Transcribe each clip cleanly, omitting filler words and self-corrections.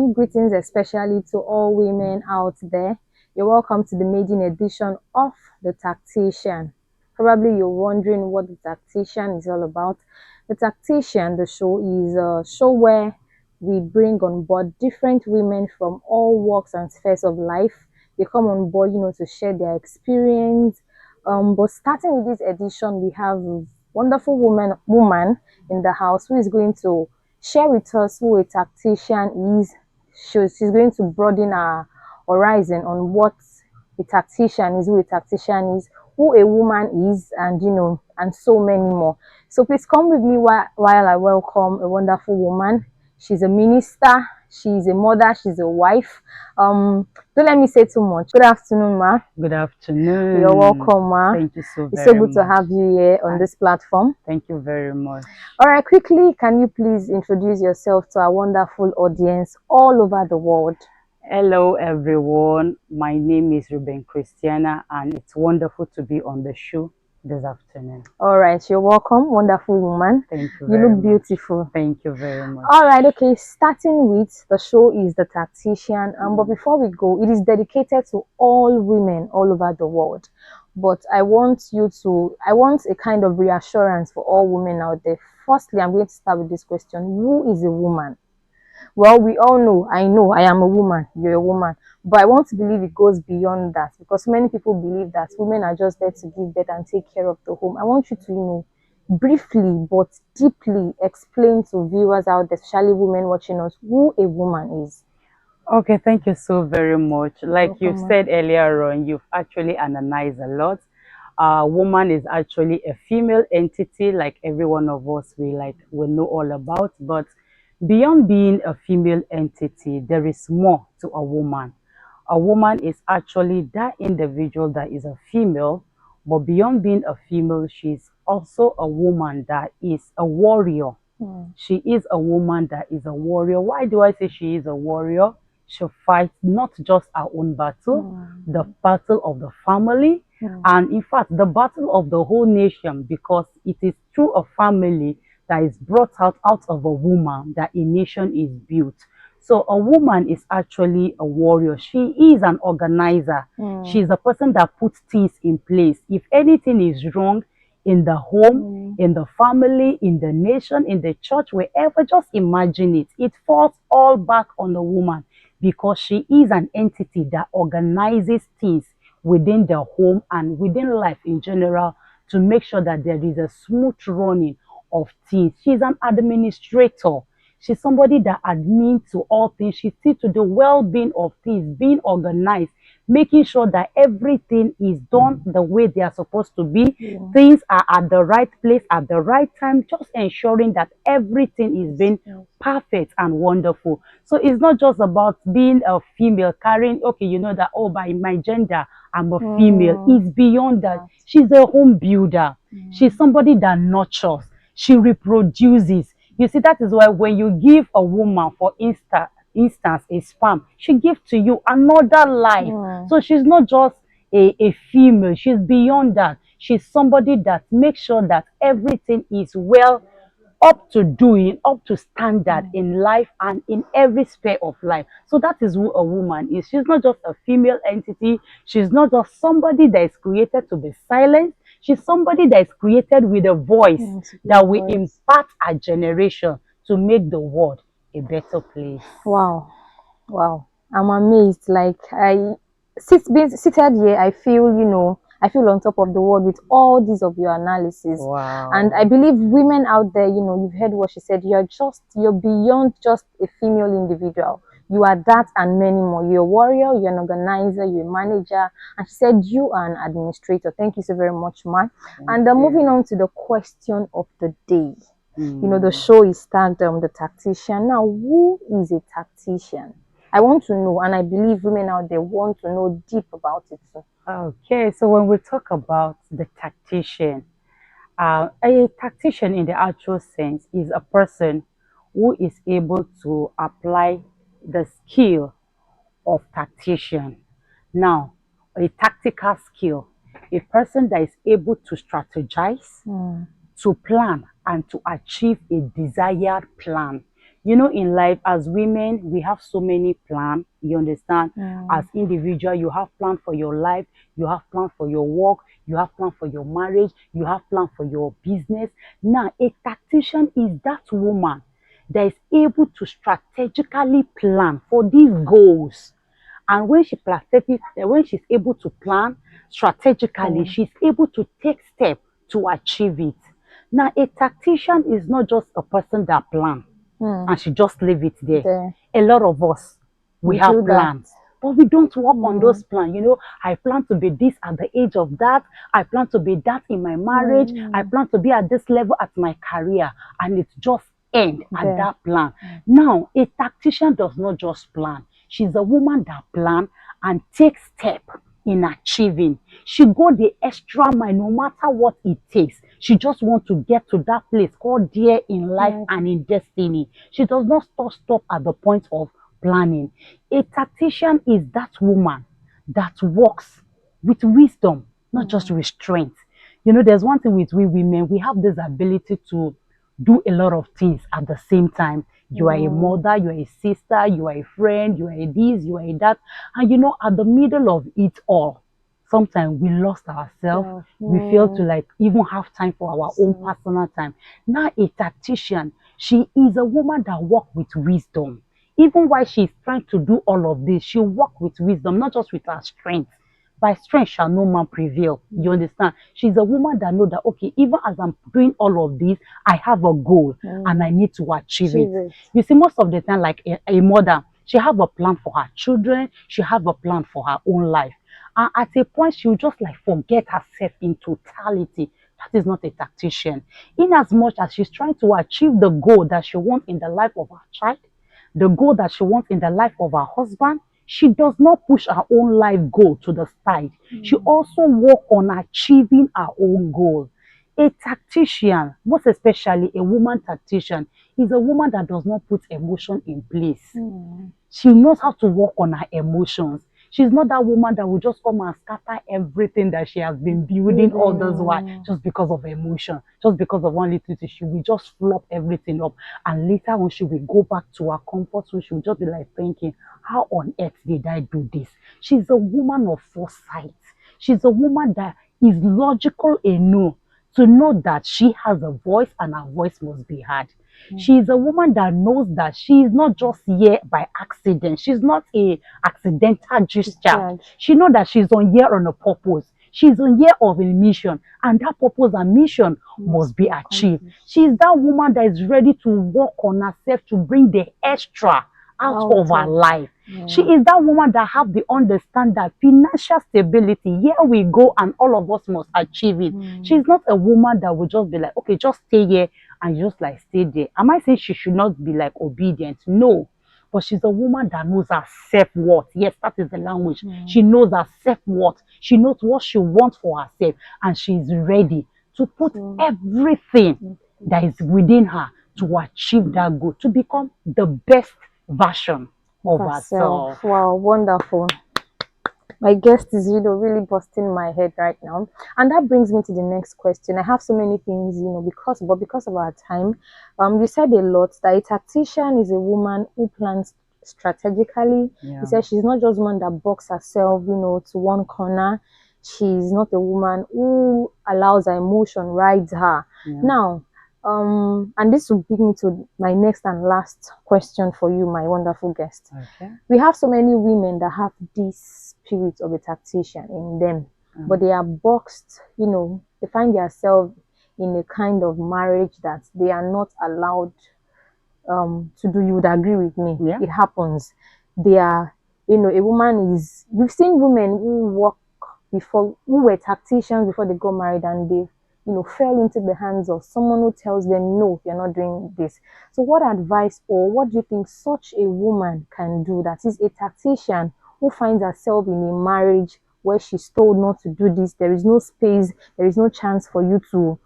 warm greetings, especially to all women out there. You're welcome to the maiden edition of the Tactician. Probably you're wondering what the Tactician is all about. The Tactician, the show, is a show where we bring on board different women from all walks and spheres of life. They come on board, to share their experience. But starting with this edition, we have a wonderful woman in the house who is going to share with us who a tactician is. She's going to broaden our horizon on what a tactician is, who a tactician is, who a woman is, and and so many more. So please come with me while I welcome a wonderful woman. She's a minister, she's a mother, she's a wife. Don't let me say too much. Good afternoon, ma. Good afternoon. You're welcome, ma. Thank you so very much. It's so good to have you here on this platform. Thank you very much. All right, quickly, can you please introduce yourself to our wonderful audience all over the world? Hello, everyone. My name is Reuben Christiana, and it's wonderful to be on the show this afternoon. All right, you're welcome, wonderful woman. Thank you. You look beautiful. Thank you very much. All right, okay. Starting with the show is the Tactician. But before we go, it is dedicated to all women all over the world. But I want a kind of reassurance for all women out there. Firstly, I'm going to start with this question: who is a woman? Well, we all know, I am a woman, you're a woman. But I want to believe it goes beyond that, because many people believe that women are just there to give birth and take care of the home. I want you to, briefly but deeply explain to viewers out there, especially women watching us, who a woman is. Okay, thank you so very much. Like you said earlier on, you've actually analyzed a lot. Woman is actually a female entity, like every one of us we know all about. But beyond being a female entity, there is more to a woman. A woman is actually that individual that is a female, but beyond being a female, she's also a woman that is a warrior. She is a woman that is a warrior. Why do I say she is a warrior? She fights not just her own battle, the battle of the family, and in fact, the battle of the whole nation, because it is through a family that is brought out of a woman that a nation is built. So a woman is actually a warrior. She is an organizer. She's a person that puts things in place. If anything is wrong in the home, in the family, in the nation, in the church, wherever, just imagine it. It falls all back on the woman, because she is an entity that organizes things within the home and within life in general to make sure that there is a smooth running of things. She's an administrator. She's somebody that admins to all things. She sees to the well-being of things, being organized, making sure that everything is done the way they are supposed to be. Things are at the right place at the right time, just ensuring that everything is being perfect and wonderful. So it's not just about being a female, carrying, okay, that, oh, by my gender, I'm a female. It's beyond that. She's a home builder. She's somebody that nurtures. She reproduces. You see, that is why when you give a woman, for instance, a sperm, she gives to you another life. So she's not just a female. She's beyond that. She's somebody that makes sure that everything is well up to standard in life and in every sphere of life. So that is who a woman is. She's not just a female entity. She's not just somebody that is created to be silent. She's somebody that is created with a voice that will impact our generation to make the world a better place. Wow. I'm amazed. Like, being seated here, I feel, I feel on top of the world with all these of your analysis. Wow. And I believe women out there, you've heard what she said. You're beyond just a female individual. You are that and many more. You're a warrior, you're an organizer, you're a manager. And she said you are an administrator. Thank you so very much, Ma. And moving on to the question of the day. The show is tagged the Tactician. Now, who is a tactician? I want to know, and I believe women out there want to know deep about it too. Okay, so when we talk about the tactician, a tactician in the actual sense is a person who is able to apply the skill of tactician. Now, a tactical skill, a person that is able to strategize, to plan, and to achieve a desired plan. You know, in life, as women, we have so many plans. You understand? As individual, you have plan for your life, you have plan for your work, you have plan for your marriage, you have plan for your business. Now, a tactician is that woman that is able to strategically plan for these goals. And when she's able to plan strategically, Mm. she's able to take steps to achieve it. Now, a tactician is not just a person that plans Mm. and she just leave it there. There. A lot of us, we We have do that. plans, but we don't work on those Mm. plans. You know, I plan to be this at the age of that. I plan to be that in my marriage. I Mm. plan to be at this level at my career, and it just end at There. that plan. Now, a tactician does not just plan. She's a woman that plan and take step in achieving. She go the extra mile no matter what it takes. She just want to get to that place called dear in life Right. and in destiny. She does not stop at the point of planning. A tactician is that woman that works with wisdom, not just with strength. You know, there's one thing with we women, we have this ability to do a lot of things at the same time. You are a Mm. mother, you are a sister, you are a friend, you are a this, you are a that. And you know, at the middle of it all, sometimes we lost ourselves. So, We fail to like even have time for our own personal time. Now, a tactician, she is a woman that works with wisdom. Even while she's trying to do all of this, she works with wisdom, not just with her strength. By strength shall no man prevail. You understand? She's a woman that know that, okay, even as I'm doing all of this, I have a goal and I need to achieve it. achieve it. You see, most of the time, like a mother, she have a plan for her children. She have a plan for her own life. And at a point, she'll just like forget herself in totality. That is not a tactician. In as much as she's trying to achieve the goal that she wants in the life of her child, the goal that she wants in the life of her husband, she does not push her own life goal to the side. She also work on achieving her own goal. A tactician, most especially a woman tactician, is a woman that does not put emotion in place. She knows how to work on her emotions. She's not that woman that will just come and scatter everything that she has been building all this while just because of emotion, just because of one little thing. She will just flop everything up. And later when she will go back to her comfort zone, she will just be like thinking, how on earth did I do this? She's a woman of foresight. She's a woman that is logical enough to know that she has a voice and her voice must be heard. She is a woman that knows that she is not just here by accident. She's not a accidental discharge. She knows that she's on here on a purpose. She's on here of a mission, and that purpose and mission must be achieved. She is that woman that is ready to work on herself to bring the extra out of her life. She is that woman that have the understand that financial stability, here we go and all of us must achieve it. She's not a woman that will just be like, okay, just stay here and just like stay there. Am I saying she should not be like obedient? No. But she's a woman that knows her self-worth. Yes, that is the language. She knows her self-worth. She knows what she wants for herself. And she's ready to put everything that is within her to achieve that goal, to become the best version of herself. Wow, wonderful. My guest is, really busting my head right now. And that brings me to the next question. I have so many things, because of our time, you said a lot that a tactician is a woman who plans strategically. Yeah. You said she's not just one that box herself, to one corner. She's not a woman who allows her emotion ride her. Yeah. Now, and this will bring me to my next and last question for you, my wonderful guest. Okay. We have so many women that have this spirit of a tactician in them, but they are boxed, they find themselves in a kind of marriage that they are not allowed to do. You would agree with me? Yeah. It happens. They are, a woman is, we've seen women who work before, who were tacticians before they got married, and they fell into the hands of someone who tells them, no, you're not doing this. So what advice or what do you think such a woman can do, that is a tactician who finds herself in a marriage where she's told not to do this, there is no space, there is no chance for you to,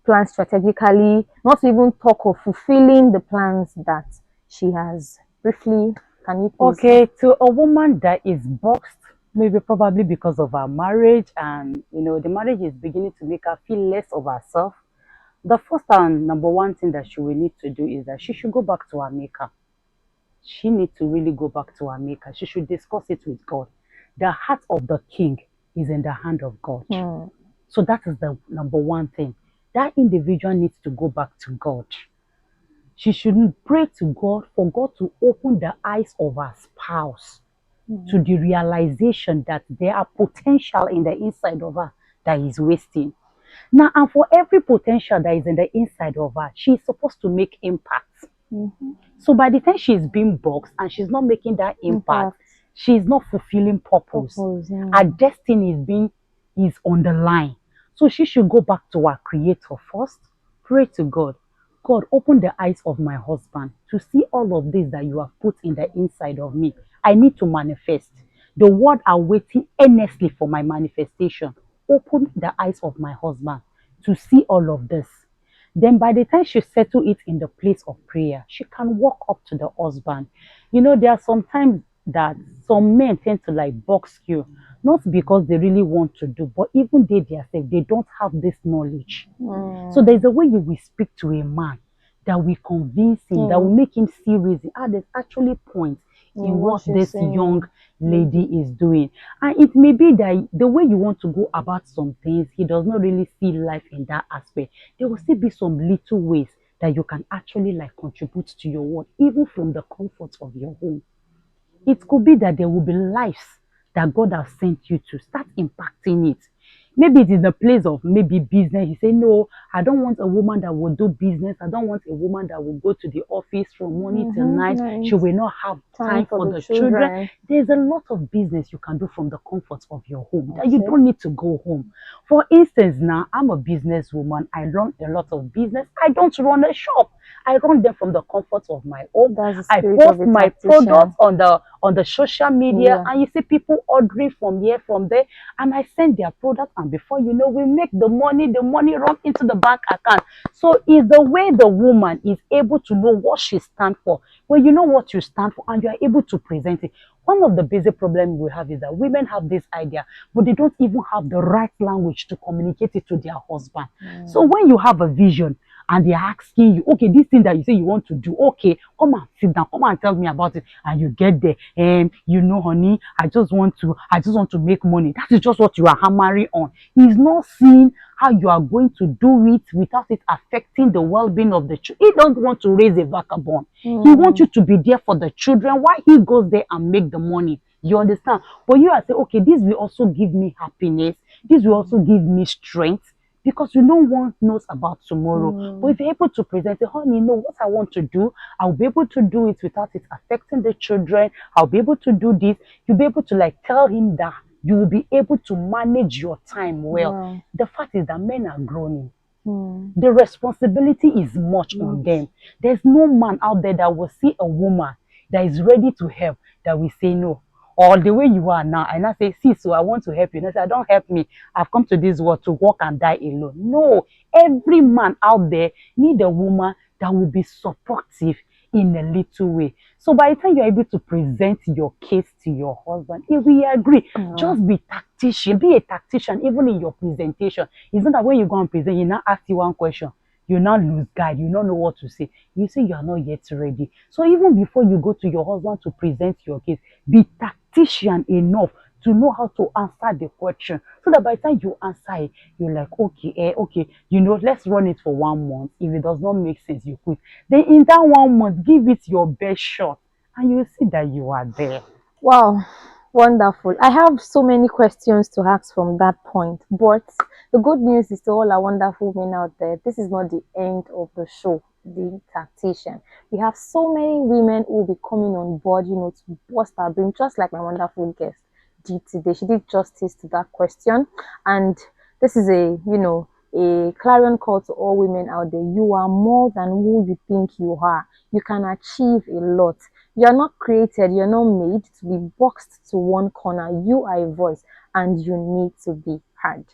plan strategically, not to even talk of fulfilling the plans that she has? Briefly, can you please? Okay, to a woman that is boxed, maybe probably because of her marriage, and the marriage is beginning to make her feel less of herself. The first and number one thing that she will need to do is that she should go back to her maker. She needs to really go back to her maker. She should discuss it with God. The heart of the king is in the hand of God. So that is the number one thing. That individual needs to go back to God. She should pray to God for God to open the eyes of her spouse to the realization that there are potential in the inside of her that is wasting. Now, and for every potential that is in the inside of her, she is supposed to make impact. So by the time she's being boxed and she's not making that impact, she's not fulfilling purpose. Her destiny is on the line. So she should go back to her creator first, pray to God. God, open the eyes of my husband to see all of this that you have put in the inside of me. I need to manifest. The world are waiting earnestly for my manifestation. Open the eyes of my husband to see all of this. Then by the time she settle it in the place of prayer, she can walk up to the husband. You know, there are some times that some men tend to like box you, not because they really want to do, but even they don't have this knowledge. So there's a way you will speak to a man that will convince him, that will make him see reason. There's actually point in what this young lady is doing. And it may be that the way you want to go about some things, he does not really see life in that aspect. There will still be some little ways that you can actually like contribute to your work, even from the comfort of your home. It could be that there will be lives that God has sent you to. Start impacting it. Maybe it is the place of maybe business. You say, no, I don't want a woman that will do business. I don't want a woman that will go to the office from morning till night. She will not have time for the children. There's a lot of business you can do from the comfort of your home that you don't need to go home. For instance, now, I'm a businesswoman. I run a lot of business. I don't run a shop. I run them from the comfort of my home. I post my products on the social media, and you see people ordering from here, from there, and I send their product, and before you know, we make the money run into the bank account. So it's the way the woman is able to know what she stands for. When you know what you stand for and you are able to present it. One of the basic problems we have is that women have this idea, but they don't even have the right language to communicate it to their husband. So when you have a vision, and they're asking you, okay, this thing that you say you want to do, okay, come and sit down, come and tell me about it, and you get there, and you know, honey, I just want to make money. That is just what you are hammering on. He's not seeing how you are going to do it without it affecting the well-being of the children. He don't want to raise a vagabond. He wants you to be there for the children while he goes there and make the money. You understand? But you are saying, okay, this will also give me happiness. This will also give me strength. Because no one knows about tomorrow. But if you're able to present it, honey, know what I want to do. I'll be able to do it without it affecting the children. I'll be able to do this. You'll be able to like tell him that you will be able to manage your time well. The fact is that men are groaning. The responsibility is much on them. There's no man out there that will see a woman that is ready to help that will say no. Or the way you are now, and I say, see, so I want to help you. And I say, don't help me. I've come to this world to walk and die alone. No, every man out there need a woman that will be supportive in a little way. So by the time you're able to present your case to your husband, if we agree, just be tactician, be a tactician even in your presentation. It's not that when you go and present, you now ask you one question. You now lose guide, you don't know what to say. You say you are not yet ready. So even before you go to your husband to present your case, be tactician enough to know how to answer the question. So that by the time you answer it, you're like, okay, okay, let's run it for 1 month. If it does not make sense, you quit. Then in that 1 month, give it your best shot. And you'll see that you are there. Wow, wonderful. I have so many questions to ask from that point, but the good news is to all our wonderful men out there, this is not the end of the show, the tactician. We have so many women who will be coming on board, to bust our brain, just like my wonderful guest did today. She did justice to that question, and this is a clarion call to all women out there. You are more than who you think you are. You can achieve a lot. You're not created, you're not made to be boxed to one corner. You are a voice and you need to be heard.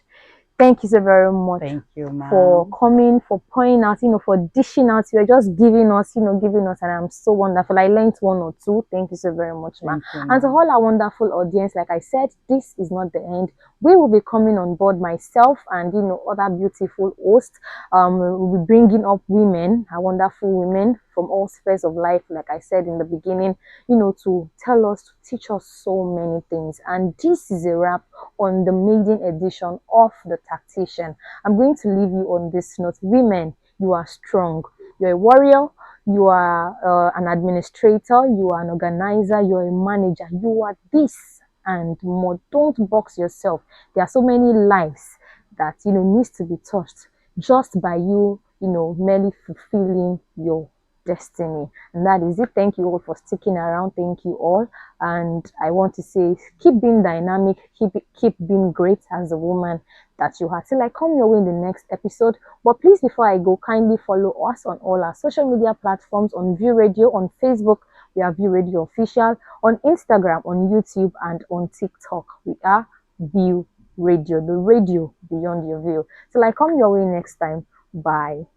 Thank you so very much. Thank you, for coming, for pointing out, for dishing out. You're just giving us, and I'm so wonderful. I learned one or two. Thank you so very much, ma'am. And to all our wonderful audience, like I said, this is not the end. We will be coming on board, myself and other beautiful hosts. We'll be bringing up women, wonderful women from all spheres of life, like I said in the beginning, to tell us, to teach us so many things. And this is a wrap on the maiden edition of the Tactician. I'm going to leave you on this note. Women, you are strong. You're a warrior. You are an administrator. You are an organizer. You're a manager. You are this and more. Don't box yourself. There are so many lives that needs to be touched just by you, merely fulfilling your destiny. And that is it. Thank you all for sticking around. Thank you all. And I want to say, keep being dynamic, keep being great as a woman that you are. Till I come your way in the next episode. But please, before I go, kindly follow us on all our social media platforms, on View Radio, on Facebook. We are View Radio Official, on Instagram, on YouTube, and on TikTok. We are View Radio, the radio beyond your view. Till I come your way next time. Bye.